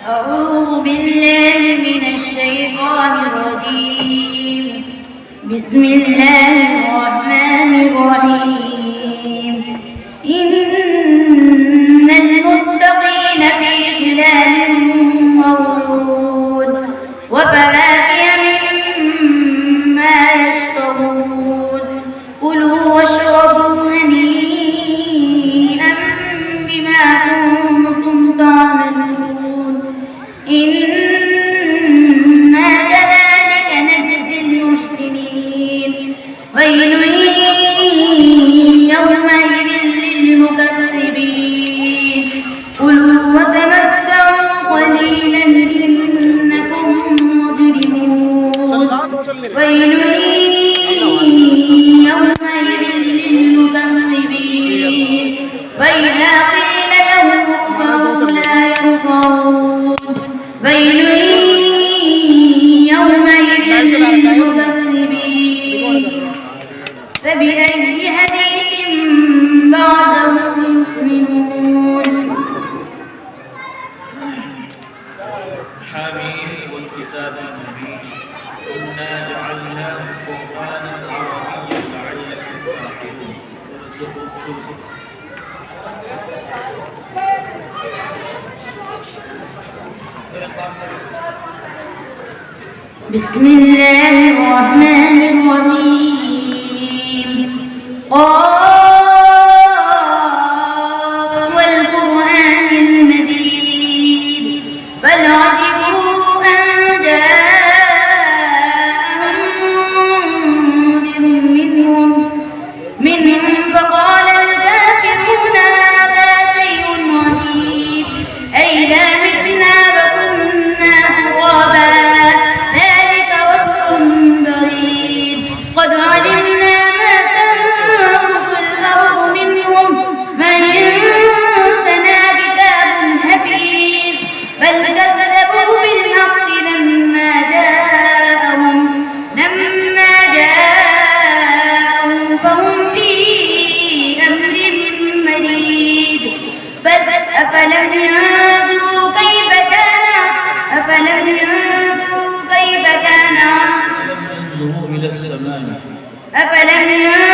أعوذ بالله من الشيطان الرجيم. بسم الله الرحمن الرحيم. إن المتقين في ظلال وعيون وفواكه مما يشتهون. كلوا واشربوا هنيئا بما كنتم تعملون. إنا كذلك نجزي المحسنين. ويل يومئذ للمكذبين. كلوا وتمتعوا قليلا إنكم مجرمون. ويل يومئذ للمكذبين. وإذا قيل لهم اركعوا لا يركعون. ويل يومئذ للمكذبين. فبأي حديث بعده يؤمنون. حميم والكتاب المبين. إنا جعلناه قرآنا عربيا لعلكم تعقلون. بسم الله الرحمن الرحيم. قاف والقرآن المجيد. بل عجبوا أن جاءهم منذر منهم فقال الكافرون هذا شيء عجيب. أئذا متنا وكنا ترابا ذلك رجل بعيد. قد علمنا ما تنقص الأرض منهم وعندنا كتاب حفيظ. بل كذبوا بالحق لما جاءهم فهم في أمر مريج. أفلم ينظروا كيف كان ينظروا إلى السماء. أفلم ينظروا